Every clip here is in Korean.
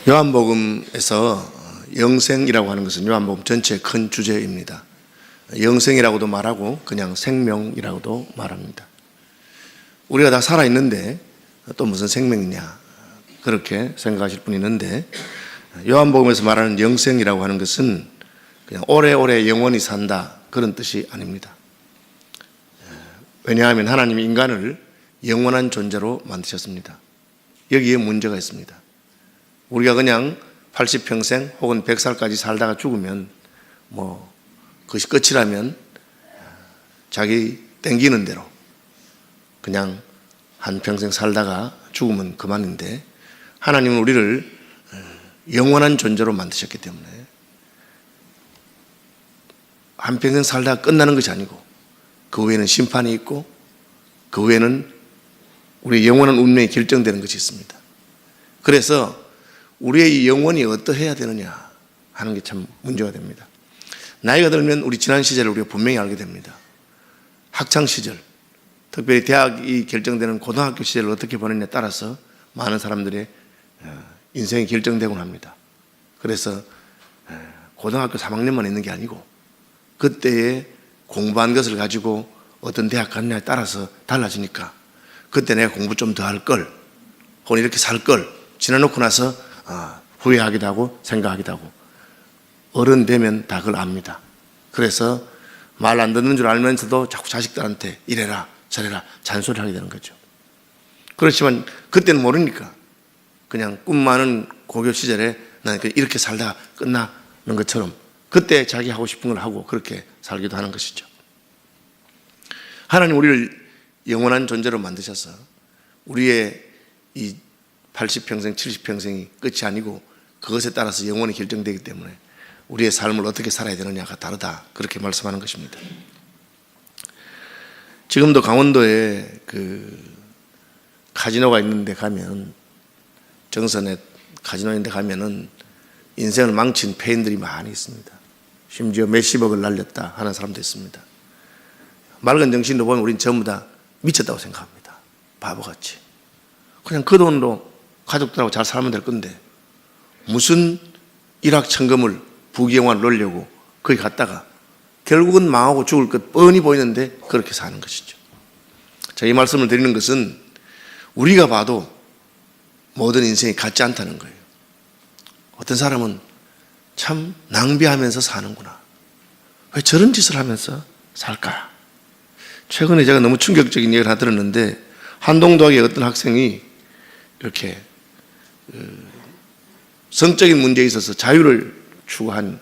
요한복음에서 영생이라고 하는 것은 요한복음 전체의 큰 주제입니다. 영생이라고도 말하고 그냥 생명이라고도 말합니다. 우리가 다 살아있는데 또 무슨 생명이냐 그렇게 생각하실 분이 있는데, 요한복음에서 말하는 영생이라고 하는 것은 그냥 오래오래 영원히 산다 그런 뜻이 아닙니다. 왜냐하면 하나님이 인간을 영원한 존재로 만드셨습니다. 여기에 문제가 있습니다. 우리가 그냥 80평생 혹은 100살까지 살다가 죽으면 그것이 끝이라면 자기 땡기는 대로 그냥 한평생 살다가 죽으면 그만인데, 하나님은 우리를 영원한 존재로 만드셨기 때문에 한평생 살다가 끝나는 것이 아니고 그 후에는 심판이 있고 그 후에는 우리의 영원한 운명이 결정되는 것이 있습니다. 그래서 우리의 영혼이 어떠해야 되느냐 하는 게 참 문제가 됩니다. 나이가 들면 우리 지난 시절을 우리가 분명히 알게 됩니다. 학창시절, 특별히 대학이 결정되는 고등학교 시절을 어떻게 보느냐에 따라서 많은 사람들의 인생이 결정되곤 합니다. 그래서 고등학교 3학년만 있는 게 아니고 그때에 공부한 것을 가지고 어떤 대학 갔느냐에 따라서 달라지니까, 그때 내가 공부 좀 더 할 걸, 혹은 이렇게 살 걸 지나놓고 나서 후회하기도 하고 생각하기도 하고, 어른 되면 다 그걸 압니다. 그래서 말 안 듣는 줄 알면서도 자꾸 자식들한테 이래라 저래라 잔소리를 하게 되는 거죠. 그렇지만 그때는 모르니까 그냥 꿈 많은 고교 시절에 나는 이렇게 살다가 끝나는 것처럼 그때 자기 하고 싶은 걸 하고 그렇게 살기도 하는 것이죠. 하나님 우리를 영원한 존재로 만드셔서 우리의 이 80평생, 70평생이 끝이 아니고 그것에 따라서 영원히 결정되기 때문에 우리의 삶을 어떻게 살아야 되느냐가 다르다, 그렇게 말씀하는 것입니다. 지금도 강원도에 카지노가 있는데 가면, 정선에 카지노 있는데 가면은 인생을 망친 폐인들이 많이 있습니다. 심지어 몇십억을 날렸다 하는 사람도 있습니다. 맑은 정신으로 보면 우린 전부 다 미쳤다고 생각합니다. 바보같이. 그냥 그 돈으로 가족들하고 잘 살면 될 건데 무슨 일확천금을 부귀영화를 누리려고 거기 갔다가 결국은 망하고 죽을 것 뻔히 보이는데 그렇게 사는 것이죠. 자, 이 말씀을 드리는 것은 우리가 봐도 모든 인생이 같지 않다는 거예요. 어떤 사람은 참 낭비하면서 사는구나, 왜 저런 짓을 하면서 살까. 최근에 제가 너무 충격적인 얘기를 하나 들었는데, 한동도학의 어떤 학생이 이렇게 성적인 문제에 있어서 자유를 추구한,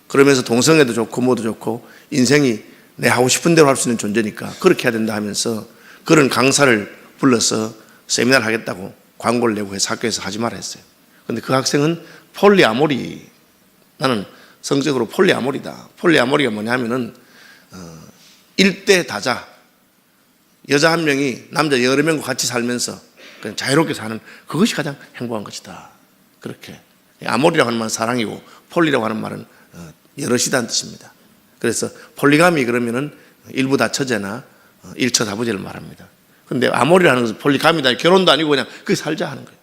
그러면서 동성애도 좋고 뭐도 좋고 인생이 내 하고 싶은 대로 할 수 있는 존재니까 그렇게 해야 된다 하면서 그런 강사를 불러서 세미나를 하겠다고 광고를 내고 해서 학교에서 하지 말라 했어요. 그런데 그 학생은 폴리아모리, 나는 성적으로 폴리아모리다. 폴리아모리가 뭐냐면은 1대 다자, 여자 한 명이 남자 여러 명과 같이 살면서 그냥 자유롭게 사는 그것이 가장 행복한 것이다. 그렇게. 아모리라고 하는 말은 사랑이고 폴리라고 하는 말은 여럿이라는 뜻입니다. 그래서 폴리가미 그러면은 일부 다처제나 일처 다부제를 말합니다. 근데 아모리라는 것은 폴리가미다, 결혼도 아니고 그냥 그게 살자 하는 거예요.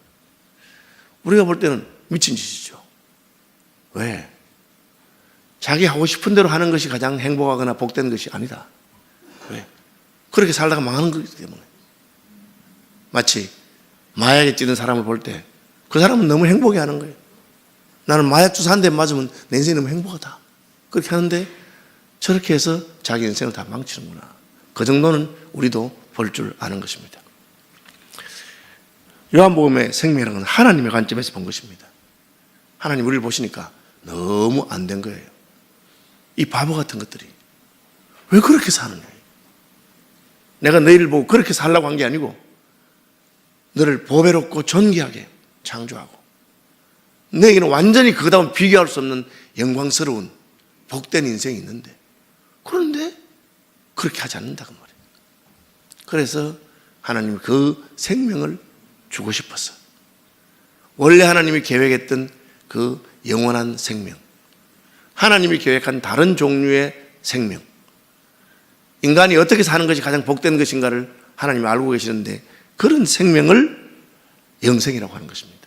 우리가 볼 때는 미친 짓이죠. 왜? 자기 하고 싶은 대로 하는 것이 가장 행복하거나 복된 것이 아니다. 왜? 그렇게 살다가 망하는 거기 때문에. 마치 마약에 찌든 사람을 볼 때 그 사람은 너무 행복해하는 거예요. 나는 마약 주사 한 대 맞으면 내 인생이 너무 행복하다, 그렇게 하는데 저렇게 해서 자기 인생을 다 망치는구나. 그 정도는 우리도 볼 줄 아는 것입니다. 요한복음의 생명이라는 건 하나님의 관점에서 본 것입니다. 하나님 우리를 보시니까 너무 안 된 거예요. 이 바보 같은 것들이 왜 그렇게 사느냐. 내가 너희를 보고 그렇게 살라고 한 게 아니고 너를 보배롭고 존귀하게 창조하고 너에게는 완전히 그거다운 비교할 수 없는 영광스러운 복된 인생이 있는데, 그런데 그렇게 하지 않는다고 말이에요. 그래서 하나님이 그 생명을 주고 싶었어. 원래 하나님이 계획했던 그 영원한 생명, 하나님이 계획한 다른 종류의 생명, 인간이 어떻게 사는 것이 가장 복된 것인가를 하나님이 알고 계시는데 그런 생명을 영생이라고 하는 것입니다.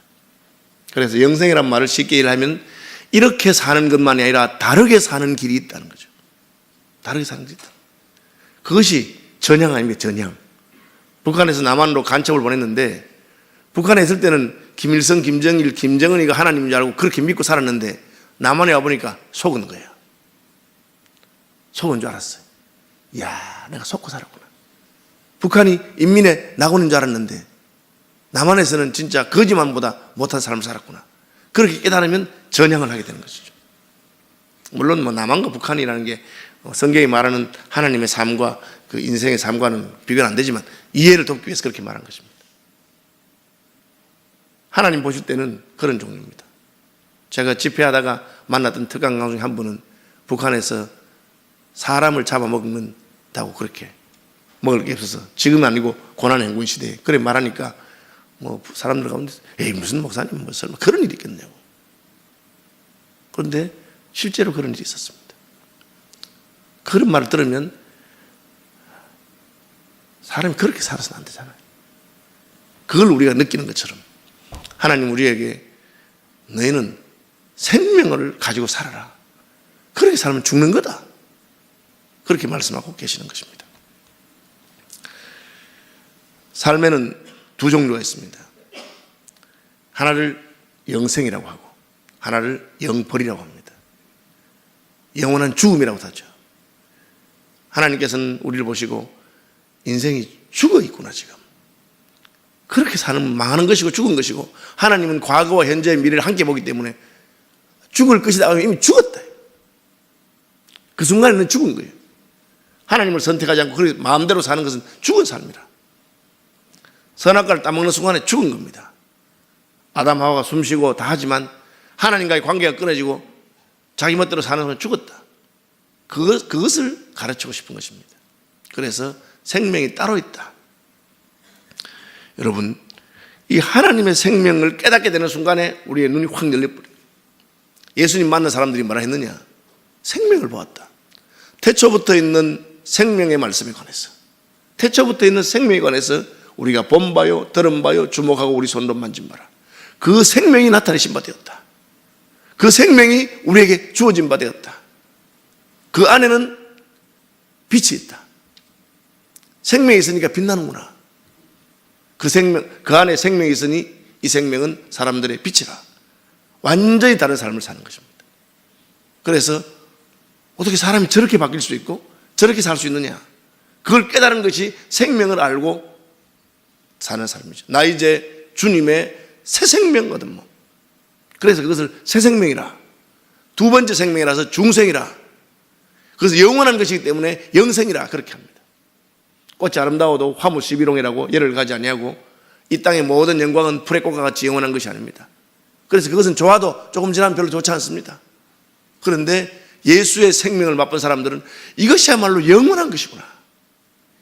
그래서 영생이란 말을 쉽게 일하면 이렇게 사는 것만이 아니라 다르게 사는 길이 있다는 거죠. 다르게 사는 길이 있다. 그것이 전향 아닙니까? 전향. 북한에서 남한으로 간첩을 보냈는데 북한에 있을 때는 김일성, 김정일, 김정은이가 하나님인 줄 알고 그렇게 믿고 살았는데 남한에 와보니까 속은 거예요. 속은 줄 알았어요. 이야, 내가 속고 살았구나. 북한이 인민의 낙원인 줄 알았는데 남한에서는 진짜 거지만보다 못한 삶을 살았구나. 그렇게 깨달으면 전향을 하게 되는 것이죠. 물론 뭐 남한과 북한이라는 게 성경이 말하는 하나님의 삶과 그 인생의 삶과는 비교는 안 되지만 이해를 돕기 위해서 그렇게 말한 것입니다. 하나님 보실 때는 그런 종류입니다. 제가 집회하다가 만났던 특강강 중에 한 분은 북한에서 사람을 잡아먹는다고 그렇게 먹을 게 없어서 지금은 아니고 고난행군 시대에 그래 말하니까 뭐 사람들 가운데 에이 무슨 목사님 뭐 설마 그런 일이 있겠냐고. 그런데 실제로 그런 일이 있었습니다. 그런 말을 들으면 사람이 그렇게 살아서는 안 되잖아요. 그걸 우리가 느끼는 것처럼 하나님 우리에게 너희는 생명을 가지고 살아라. 그렇게 살면 죽는 거다. 그렇게 말씀하고 계시는 것입니다. 삶에는 두 종류가 있습니다. 하나를 영생이라고 하고 하나를 영벌이라고 합니다. 영원한 죽음이라고 하죠. 하나님께서는 우리를 보시고 인생이 죽어 있구나 지금. 그렇게 사는 망하는 것이고 죽은 것이고 하나님은 과거와 현재의 미래를 함께 보기 때문에 죽을 것이다 하면 이미 죽었다. 그 순간에는 죽은 거예요. 하나님을 선택하지 않고 그렇게 마음대로 사는 것은 죽은 삶이라. 선악과를 따먹는 순간에 죽은 겁니다. 아담 하와가 숨쉬고 다 하지만 하나님과의 관계가 끊어지고 자기 멋대로 사는 순간 죽었다. 그것을 가르치고 싶은 것입니다. 그래서 생명이 따로 있다. 여러분, 이 하나님의 생명을 깨닫게 되는 순간에 우리의 눈이 확 열려버려요. 예수님 만난 사람들이 뭐라 했느냐? 생명을 보았다. 태초부터 있는 생명의 말씀에 관해서, 태초부터 있는 생명에 관해서 우리가 본 바요, 들은 바요, 주목하고 우리 손으로 만진 바라. 그 생명이 나타내신 바 되었다. 그 생명이 우리에게 주어진 바 되었다. 그 안에는 빛이 있다. 생명이 있으니까 빛나는구나. 그 생명, 그 안에 생명이 있으니 이 생명은 사람들의 빛이라. 완전히 다른 삶을 사는 것입니다. 그래서 어떻게 사람이 저렇게 바뀔 수 있고 저렇게 살 수 있느냐? 그걸 깨달은 것이 생명을 알고 사는 삶이죠. 나 이제 주님의 새 생명거든 뭐. 그래서 그것을 새 생명이라. 두 번째 생명이라서 중생이라. 그래서 영원한 것이기 때문에 영생이라 그렇게 합니다. 꽃이 아름다워도 화무 11홍이라고 열을 가지 아니하고 이 땅의 모든 영광은 풀의 꽃과 같이 영원한 것이 아닙니다. 그래서 그것은 좋아도 조금 지나면 별로 좋지 않습니다. 그런데 예수의 생명을 맛본 사람들은 이것이야말로 영원한 것이구나.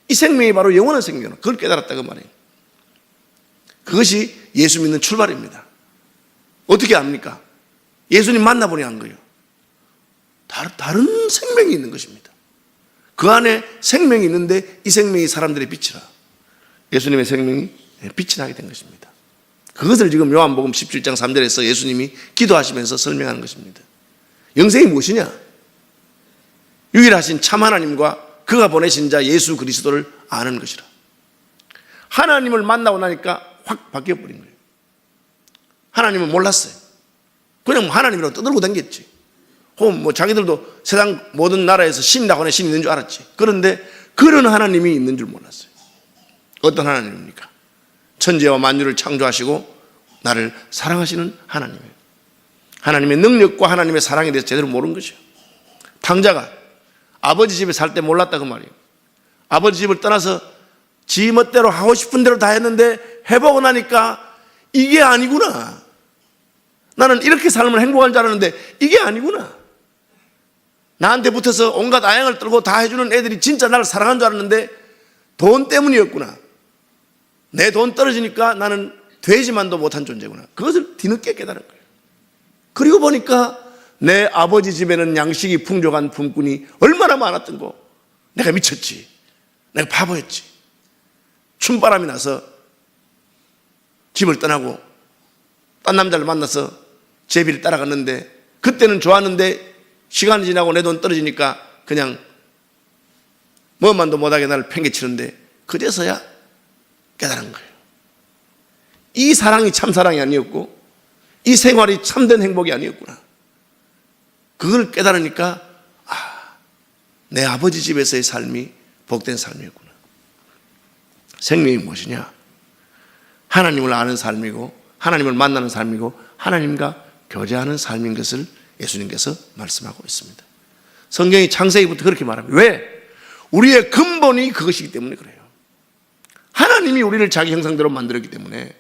이 생명이 바로 영원한 생명이구나. 그걸 깨달았다 그 말이에요. 그것이 예수 믿는 출발입니다. 어떻게 압니까? 예수님 만나보니 안 거예요. 다른 생명이 있는 것입니다. 그 안에 생명이 있는데 이 생명이 사람들의 빛이라. 예수님의 생명이 빛이 나게 된 것입니다. 그것을 지금 요한복음 17장 3절에서 예수님이 기도하시면서 설명하는 것입니다. 영생이 무엇이냐? 유일하신 참 하나님과 그가 보내신 자 예수 그리스도를 아는 것이라. 하나님을 만나고 나니까 확 바뀌어버린 거예요. 하나님은 몰랐어요. 그냥 하나님이라고 떠들고 다녔지. 혹은 뭐 자기들도 세상 모든 나라에서 신이라고 하는 신이 있는 줄 알았지. 그런데 그런 하나님이 있는 줄 몰랐어요. 어떤 하나님입니까? 천지와 만유를 창조하시고 나를 사랑하시는 하나님이에요. 하나님의 능력과 하나님의 사랑에 대해서 제대로 모르는 것이에요. 탕자가 아버지 집에 살 때 몰랐다 그 말이에요. 아버지 집을 떠나서 지 멋대로 하고 싶은 대로 다 했는데 해보고 나니까 이게 아니구나. 나는 이렇게 삶을 행복한 줄 알았는데 이게 아니구나. 나한테 붙어서 온갖 아양을 떨고 다 해주는 애들이 진짜 나를 사랑한 줄 알았는데 돈 때문이었구나. 내 돈 떨어지니까 나는 되지만도 못한 존재구나. 그것을 뒤늦게 깨달은 거예요. 그리고 보니까 내 아버지 집에는 양식이 풍족한 품꾼이 얼마나 많았던 거. 내가 미쳤지. 내가 바보였지. 춤바람이 나서 집을 떠나고 딴 남자를 만나서 제비를 따라갔는데 그때는 좋았는데 시간이 지나고 내 돈 떨어지니까 그냥 뭐만도 못하게 나를 팽개치는데 그제서야 깨달은 거예요. 이 사랑이 참 사랑이 아니었고 이 생활이 참된 행복이 아니었구나. 그걸 깨달으니까 내 아버지 집에서의 삶이 복된 삶이었구나. 생명이 무엇이냐? 하나님을 아는 삶이고 하나님을 만나는 삶이고 하나님과 교제하는 삶인 것을 예수님께서 말씀하고 있습니다. 성경이 창세기부터 그렇게 말합니다. 왜? 우리의 근본이 그것이기 때문에 그래요. 하나님이 우리를 자기 형상대로 만들었기 때문에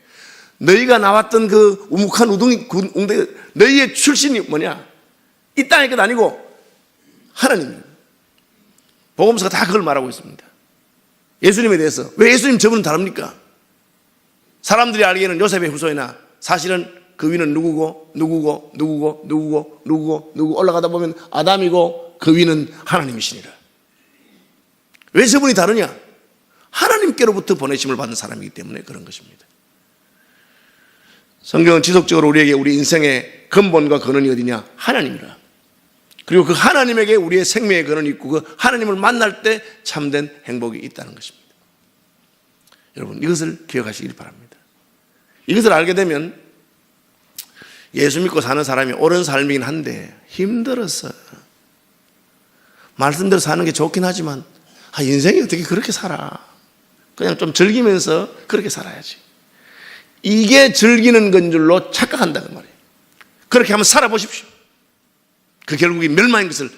너희가 나왔던 그 우묵한 웅덩이 너희의 출신이 뭐냐? 이 땅의 것 아니고 하나님입니다. 복음서가 다 그걸 말하고 있습니다. 예수님에 대해서 왜 예수님 저분은 다릅니까? 사람들이 알기에는 요셉의 후손이나 사실은 그 위는 누구고 올라가다 보면 아담이고 그 위는 하나님이시니라. 왜 저분이 다르냐? 하나님께로부터 보내심을 받은 사람이기 때문에 그런 것입니다. 성경은 지속적으로 우리에게 우리 인생의 근본과 근원이 어디냐? 하나님이라. 그리고 그 하나님에게 우리의 생명의 근원이 있고 그 하나님을 만날 때 참된 행복이 있다는 것입니다. 여러분 이것을 기억하시길 바랍니다. 이것을 알게 되면 예수 믿고 사는 사람이 옳은 삶이긴 한데 힘들었어요. 말씀대로 사는 게 좋긴 하지만 인생이 어떻게 그렇게 살아? 그냥 좀 즐기면서 그렇게 살아야지. 이게 즐기는 건 줄로 착각한다는 말이에요. 그렇게 한번 살아보십시오. 그 결국이 멸망인 것을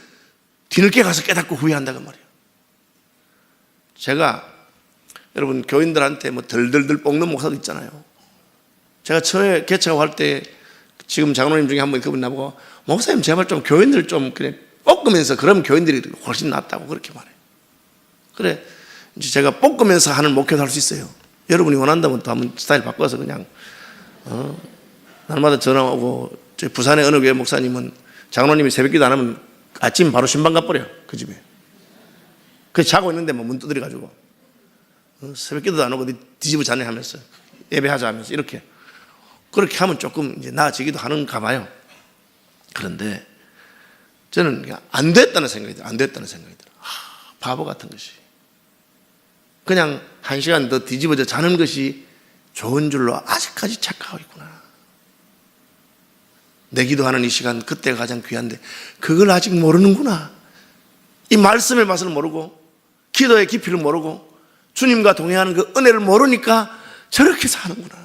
뒤늦게 가서 깨닫고 후회한다는 말이에요. 제가 여러분 교인들한테 뭐 덜덜덜 볶는 목사도 있잖아요. 제가 처음에 개척할 때 지금 장로님 중에 한 분이 그분 나보고 목사님 제발 좀 교인들 좀 그냥 볶으면서 그러면 교인들이 훨씬 낫다고 그렇게 말해요. 그래 이제 제가 볶으면서 하는 목회도 할 수 있어요. 여러분이 원한다면 또 한번 스타일 바꿔서 그냥 날마다 전화 오고 저희 부산의 어느 교회 목사님은 장로님이 새벽기도 안 하면 아침 바로 신방 가버려요. 그 집에. 그래서 자고 있는데 뭐 문 두드려가지고 새벽기도도 안 하고 뒤집어 자네 하면서 예배하자 하면서 이렇게 그렇게 하면 조금 이제 나아지기도 하는가 봐요. 그런데 저는 그냥 안 됐다는 생각이 들어요. 안 됐다는 생각이 들어요. 바보 같은 것이. 그냥 한 시간 더 뒤집어져 자는 것이 좋은 줄로 아직까지 착각하고 있구나. 내 기도하는 이 시간 그때가 가장 귀한데 그걸 아직 모르는구나. 이 말씀의 맛을 모르고 기도의 깊이를 모르고 주님과 동행하는 그 은혜를 모르니까 저렇게 사는구나.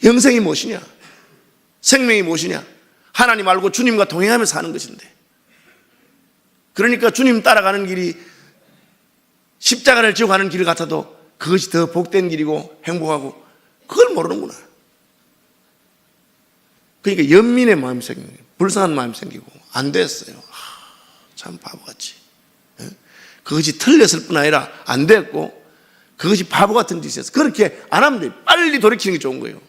영생이 무엇이냐? 생명이 무엇이냐? 하나님 알고 주님과 동행하며 사는 것인데 그러니까 주님 따라가는 길이 십자가를 지고 가는 길 같아도 그것이 더 복된 길이고 행복하고 그걸 모르는구나. 그러니까 연민의 마음이 생기고 불쌍한 마음이 생기고 안 됐어요. 참 바보같이. 그것이 틀렸을 뿐 아니라 안 됐고 그것이 바보 같은 짓이었어. 그렇게 안 하면 돼. 빨리 돌이키는 게 좋은 거예요.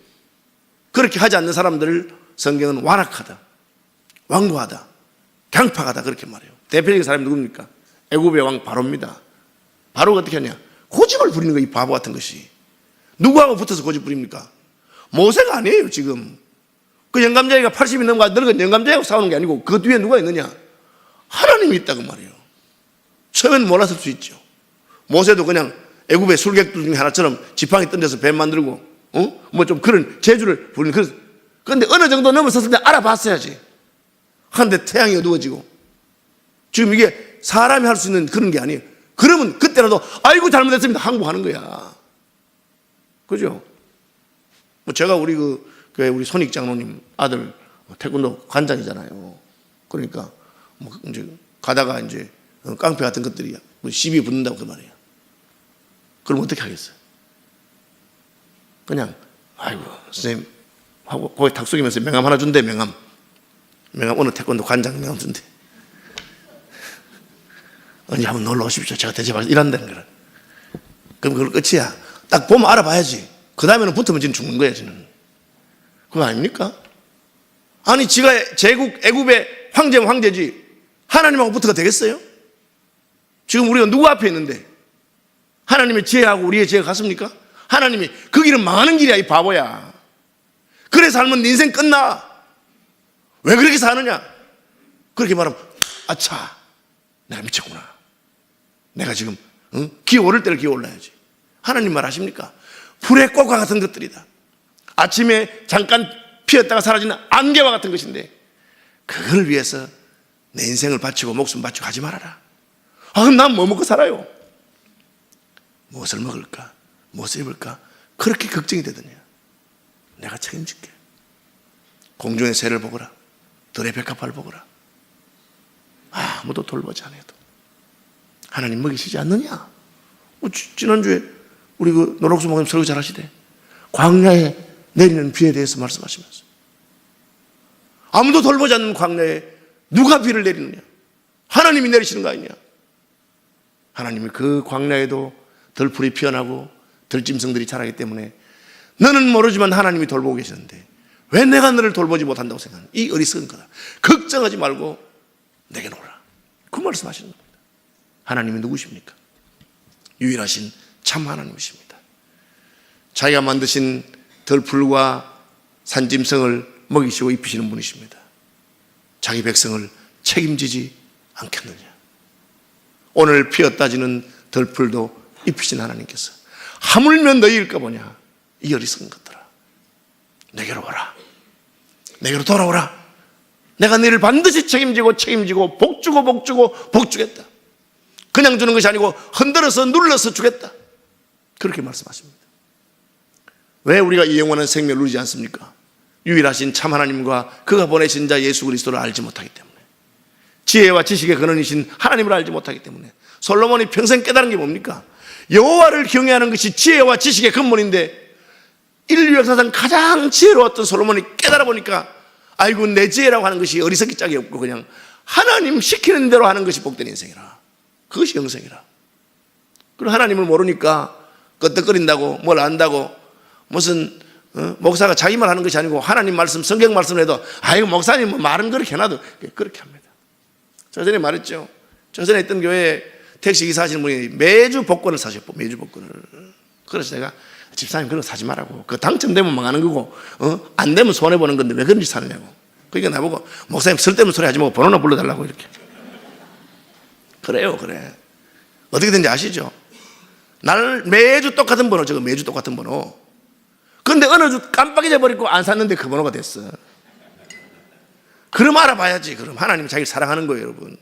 그렇게 하지 않는 사람들을 성경은 완악하다, 완고하다, 강팍하다 그렇게 말해요. 대표적인 사람이 누굽니까? 애굽의 왕 바로입니다. 바로가 어떻게 하냐? 고집을 부리는 거예요. 이 바보 같은 것이. 누구하고 붙어서 고집 부립니까? 모세가 아니에요 지금. 그 영감자기가 80이 넘어가 늙은 영감자기하고 싸우는 게 아니고 그 뒤에 누가 있느냐? 하나님이 있다고 말이에요. 처음엔 몰랐을 수 있죠. 모세도 그냥 애굽의 술객들 중에 하나처럼 지팡이 던져서 뱀 만들고 뭐 좀 그런 재주를 부리는. 그런데 어느 정도 넘어섰을 때 알아봤어야지. 그런데 태양이 어두워지고 지금 이게 사람이 할 수 있는 그런 게 아니에요. 그러면 그때라도 아이고 잘못했습니다 항복하는 거야. 그죠? 뭐 제가 우리 우리 손익 장로님 아들 태권도 관장이잖아요. 그러니까 뭐 이제 가다가 이제 깡패 같은 것들이 시비 붙는다고 그 말이에요. 그럼 어떻게 하겠어요? 그냥 아이고 선생님 하고 거기 탁 숙이면서 명함 하나 준대. 명함 어느 태권도 관장 명함 준대. 언제 한번 놀러 오십시오. 제가 대접할 이란다는 거라. 그럼 그걸 끝이야. 딱 보면 알아봐야지. 그 다음에는 붙으면 지는 죽는 거야 지는. 그거 아닙니까? 아니 지가 애굽의 황제면 황제지 하나님하고 붙어가 되겠어요? 지금 우리가 누구 앞에 있는데 하나님의 지혜하고 우리의 지혜가 같습니까? 하나님이 그 길은 망하는 길이야 이 바보야. 그래 살면 네 인생 끝나. 왜 그렇게 사느냐? 그렇게 말하면 아차, 내가 미쳤구나. 내가 지금 기어오를 때를 기어올라야지. 하나님 말하십니까? 불의 꽃과 같은 것들이다. 아침에 잠깐 피었다가 사라지는 안개와 같은 것인데 그걸 위해서 내 인생을 바치고 목숨 바치고 하지 말아라. 그럼 난 뭐 먹고 살아요? 무엇을 먹을까? 무엇을 입을까? 그렇게 걱정이 되더냐. 내가 책임질게. 공중의 새를 보거라. 들의 백합화를 보거라. 아무도 돌보지 않아도 하나님 먹이시지 않느냐? 지난주에 우리 그 노록수 목사님 설교 잘 하시대. 광야에 내리는 비에 대해서 말씀하시면서 아무도 돌보지 않는 광야에 누가 비를 내리느냐? 하나님이 내리시는 거 아니냐? 하나님이 그 광야에도 들풀이 피어나고 들짐승들이 자라기 때문에 너는 모르지만 하나님이 돌보고 계시는데 왜 내가 너를 돌보지 못한다고 생각하는 이 어리석은 거다. 걱정하지 말고 내게 놓으라. 그 말씀하시는 겁니다. 하나님이 누구십니까? 유일하신 참 하나님이십니다. 자기가 만드신 들풀과 산짐승을 먹이시고 입히시는 분이십니다. 자기 백성을 책임지지 않겠느냐. 오늘 피었다지는 들풀도 입히신 하나님께서 하물며 너희일까 보냐. 이 어리석은 것들아, 내게로 오라. 내게로 돌아오라. 내가 너희를 반드시 책임지고 복 주겠다. 그냥 주는 것이 아니고 흔들어서 눌러서 주겠다. 그렇게 말씀하십니다. 왜 우리가 이 영원한 생명을 누리지 않습니까? 유일하신 참 하나님과 그가 보내신 자 예수 그리스도를 알지 못하기 때문에, 지혜와 지식의 근원이신 하나님을 알지 못하기 때문에. 솔로몬이 평생 깨달은 게 뭡니까? 여호와를 경외하는 것이 지혜와 지식의 근본인데 인류 역사상 가장 지혜로웠던 솔로몬이 깨달아 보니까 아이고 내 지혜라고 하는 것이 어리석기 짝이 없고 그냥 하나님 시키는 대로 하는 것이 복된 인생이라. 그것이 영생이라. 그리고 하나님을 모르니까 끄떡거린다고 뭘 안다고 무슨 목사가 자기 말 하는 것이 아니고 하나님 말씀 성경 말씀을 해도 아이고 목사님 뭐 말은 그렇게 해놔도 그렇게 합니다. 저 전에 말했죠. 저 전에 있던 교회에 택시기사 하시는 분이 매주 복권을 사셨고 매주 복권을. 그래서 제가 집사님 그런 거 사지 말라고. 그 당첨되면 망하는 거고 안 되면 손해보는 건데 왜 그런 짓 사느냐고. 그러니까 나보고 목사님 쓸데없는 소리 하지 말고 번호나 불러달라고 이렇게. 그래요. 그래. 어떻게 된지 아시죠? 날 매주 똑같은 번호 저거 매주 똑같은 번호. 그런데 어느 주 깜빡 잊어버리고 안 샀는데 그 번호가 됐어. 그럼 알아봐야지. 그럼 하나님이 자기를 사랑하는 거예요 여러분.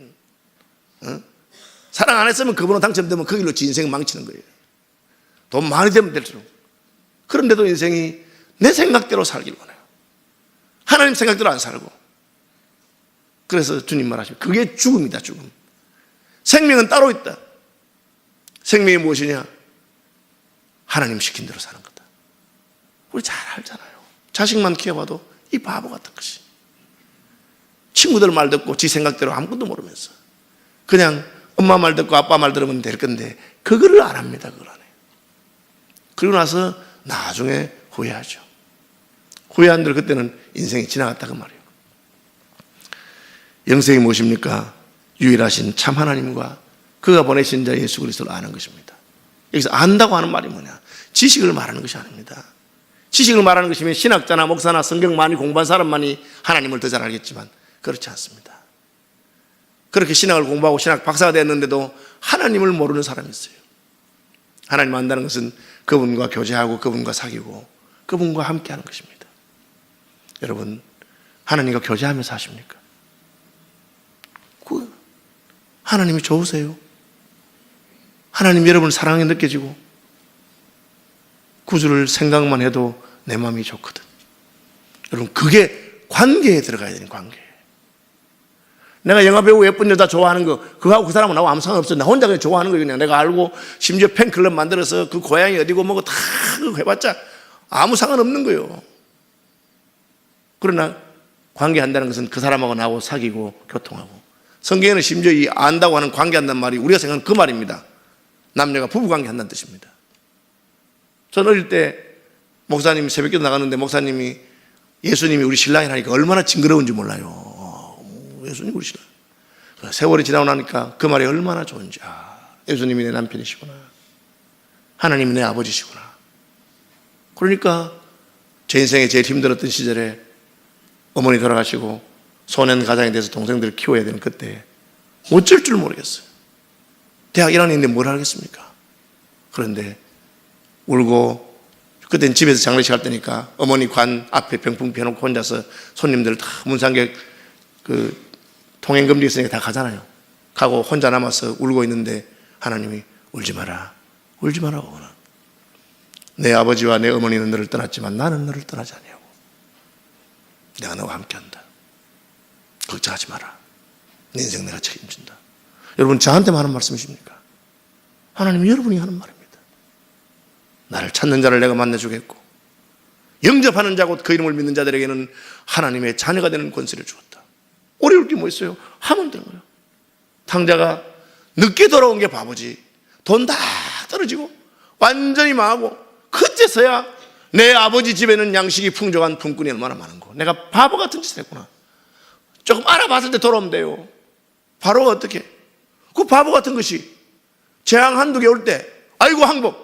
사랑 안 했으면 그 번호 당첨되면 그 길로 지 인생 망치는 거예요. 돈 많이 되면 될수록. 그런데도 인생이 내 생각대로 살길 원해요. 하나님 생각대로 안 살고. 그래서 주님 말하시면 그게 죽음이다. 죽음. 생명은 따로 있다. 생명이 무엇이냐? 하나님 시킨 대로 사는 거다. 우리 잘 알잖아요. 자식만 키워봐도 이 바보 같은 것이 친구들 말 듣고 지 생각대로 아무것도 모르면서 그냥 엄마 말 듣고 아빠 말 들으면 될 건데 그거를 안 합니다. 그걸 안 해요. 그리고 나서 나중에 후회하죠. 후회한 대로 그때는 인생이 지나갔다 그 말이에요. 영생이 무엇입니까? 유일하신 참 하나님과 그가 보내신 자 예수 그리스도를 아는 것입니다. 여기서 안다고 하는 말이 뭐냐? 지식을 말하는 것이 아닙니다. 지식을 말하는 것이면 신학자나 목사나 성경 많이 공부한 사람만이 하나님을 더 잘 알겠지만 그렇지 않습니다. 그렇게 신학을 공부하고 신학 박사가 됐는데도 하나님을 모르는 사람이 있어요. 하나님 안다는 것은 그분과 교제하고 그분과 사귀고 그분과 함께하는 것입니다. 여러분 하나님과 교제하면서 사십니까? 하나님이 좋으세요? 하나님 여러분 사랑이 느껴지고 구주를 생각만 해도 내 마음이 좋거든. 여러분 그게 관계에 들어가야 되는 관계. 내가 영화배우 예쁜 여자 좋아하는 거 그거하고 그 사람은 나하고 아무 상관없어. 나 혼자 그냥 좋아하는 거 그냥 내가 알고 심지어 팬클럽 만들어서 그 고향이 어디고 뭐고 다 해봤자 아무 상관없는 거예요. 그러나 관계한다는 것은 그 사람하고 나하고 사귀고 교통하고 성경에는 심지어 이 안다고 하는 관계한다는 말이 우리가 생각하는 그 말입니다. 남녀가 부부관계 한다는 뜻입니다. 전 어릴 때 목사님이 새벽기도 나갔는데 목사님이 예수님이 우리 신랑이 하니까 얼마나 징그러운지 몰라요. 예수님 우리 신랑. 세월이 지나고 나니까 그 말이 얼마나 좋은지. 예수님이 내 남편이시구나. 하나님이 내 아버지시구나. 그러니까 제 인생에 제일 힘들었던 시절에 어머니 돌아가시고 소년 가장이 돼서 동생들을 키워야 되는 그때 어쩔 줄 모르겠어요. 대학 1학년인데 뭘 하겠습니까? 그런데 울고, 그때는 집에서 장례식 할 때니까 어머니 관 앞에 병풍 펴놓고 혼자서 손님들 다 문상객 통행금지 있으니까 다 가잖아요. 가고 혼자 남아서 울고 있는데 하나님이 울지 마라, 울지 마라고. 내 아버지와 내 어머니는 너를 떠났지만 나는 너를 떠나지 아니하고 내가 너와 함께한다. 걱정하지 마라. 네 인생 내가 책임진다. 여러분, 저한테만 하는 말씀이십니까? 하나님이 여러분이 하는 말입니다. 나를 찾는 자를 내가 만나주겠고 영접하는 자고 그 이름을 믿는 자들에게는 하나님의 자녀가 되는 권세를 주었다. 어려울 게 뭐 있어요? 하면 되는 거예요. 탕자가 늦게 돌아온 게 바보지. 돈 다 떨어지고 완전히 망하고 그때서야 내 아버지 집에는 양식이 풍족한 품꾼이 얼마나 많은 거. 내가 바보 같은 짓을 했구나. 조금 알아봤을 때 돌아오면 돼요. 바로가 어떻게? 그 바보 같은 것이 재앙 한두 개 올 때 아이고 항복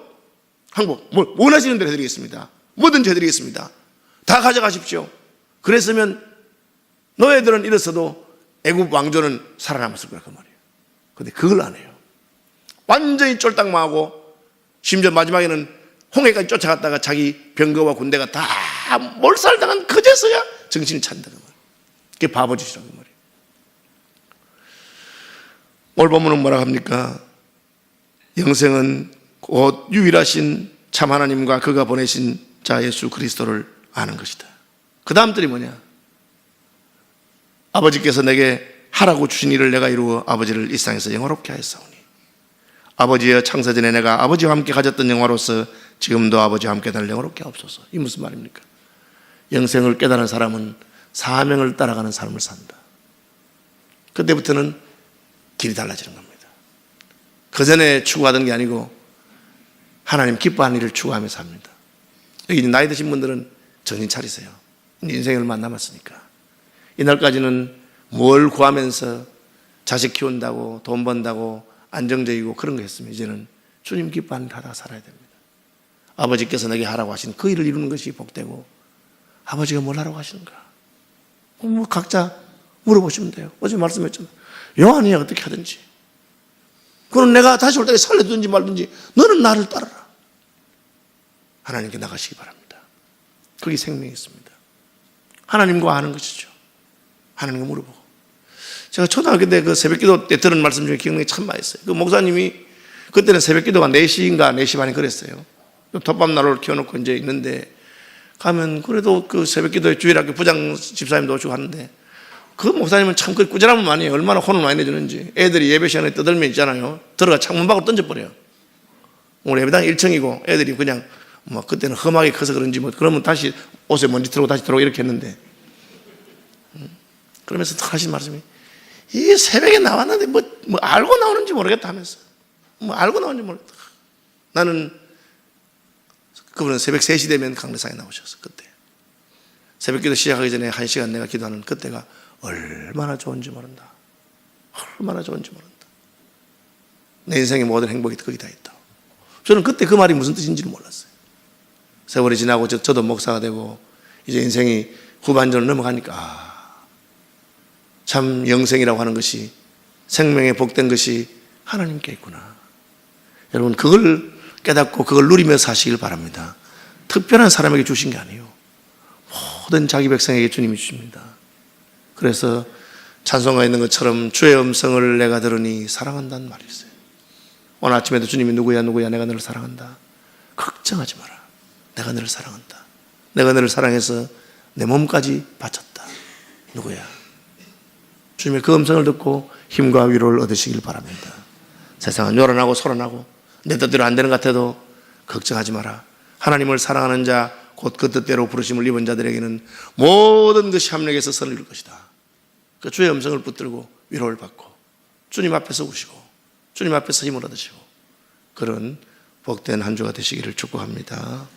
뭐 원하시는 대로 해드리겠습니다. 뭐든지 해드리겠습니다. 다 가져가십시오. 그랬으면 너희들은 잃었어도 애굽 왕조는 살아남았을 거야 그 말이에요. 근데 그걸 안 해요. 완전히 쫄딱 망하고 심지어 마지막에는 홍해까지 쫓아갔다가 자기 병거와 군대가 다 몰살당한 그제서야 정신이 찬다 그 말이에요. 그게 바보짓이라고 그 말이에요. 오늘 본문은 뭐라 합니까? 영생은 곧 유일하신 참 하나님과 그가 보내신 자 예수 그리스도를 아는 것이다. 그 다음 들이 뭐냐? 아버지께서 내게 하라고 주신 일을 내가 이루어 아버지를 이 세상에서 영화롭게 하였사오니 아버지여 창세전에 내가 아버지와 함께 가졌던 영화로서 지금도 아버지와 함께 날 영화롭게 하옵소서. 이 무슨 말입니까? 영생을 깨달은 사람은 사명을 따라가는 삶을 산다. 그때부터는 길이 달라지는 겁니다. 그 전에 추구하던 게 아니고 하나님 기뻐하는 일을 추구하며 삽니다. 여기 나이 드신 분들은 정신 차리세요. 인생이 얼마 안 남았으니까. 이날까지는 뭘 구하면서 자식 키운다고 돈 번다고 안정적이고 그런 거 했으면 이제는 주님 기뻐하는 일 하다가 살아야 됩니다. 아버지께서 내게 하라고 하신 그 일을 이루는 것이 복되고 아버지가 뭘 하라고 하시는가? 뭐 각자 물어보시면 돼요. 어제 말씀했잖아요. 요한이야 어떻게 하든지. 그건 내가 다시 올 때까지 살려두든지 말든지 너는 나를 따르라. 하나님께 나가시기 바랍니다. 거기 생명이 있습니다. 하나님과 아는 것이죠. 하나님과 물어보고. 제가 초등학교 때 그 새벽기도 때 들은 말씀 중에 기억나는 게 참 많이 있어요. 그 목사님이 그때는 새벽기도가 4시인가 4시 반에 그랬어요. 덮밥나루를 키워놓고 이제 있는데 가면 그래도 그 새벽기도에 주일학교 부장 집사님도 오시고 하는데 그 목사님은 참 그 꾸준함을 많이 해요. 얼마나 혼을 많이 내주는지. 애들이 예배 시간에 떠들면 있잖아요. 들어가 창문 밖으로 던져버려요. 우리 예배당 1층이고 애들이 그냥 뭐 그때는 험하게 커서 그런지 뭐 그러면 다시 옷에 먼지 들어오고 다시 들어오고 이렇게 했는데 그러면서 딱 하신 말씀이 이 새벽에 나왔는데 뭐 알고 나오는지 모르겠다 하면서 뭐 알고 나오는지 모르겠다. 나는 그분은 새벽 3시 되면 강례상에 나오셨어. 그때 새벽기도 시작하기 전에 1시간 내가 기도하는 그때가 얼마나 좋은지 모른다. 얼마나 좋은지 모른다. 내 인생의 모든 행복이 거기 다 있다. 저는 그때 그 말이 무슨 뜻인지를 몰랐어요. 세월이 지나고 저도 목사가 되고 이제 인생이 후반전으로 넘어가니까 참 영생이라고 하는 것이 생명에 복된 것이 하나님께 있구나. 여러분 그걸 깨닫고 그걸 누리며 사시길 바랍니다. 특별한 사람에게 주신 게 아니에요. 모든 자기 백성에게 주님이 주십니다. 그래서 찬송가에 있는 것처럼 주의 음성을 내가 들으니 사랑한다는 말이 있어요. 오늘 아침에도 주님이 누구야 내가 너를 사랑한다. 걱정하지 마라. 내가 너를 사랑한다. 내가 너를 사랑해서 내 몸까지 바쳤다. 누구야? 주님의 그 음성을 듣고 힘과 위로를 얻으시길 바랍니다. 세상은 요란하고 소란하고 내 뜻대로 안 되는 것 같아도 걱정하지 마라. 하나님을 사랑하는 자 곧 그 뜻대로 부르심을 입은 자들에게는 모든 것이 합력해서 선을 이룰 것이다. 그 주의 음성을 붙들고 위로를 받고 주님 앞에서 우시고 주님 앞에서 힘을 얻으시고 그런 복된 한 주가 되시기를 축복합니다.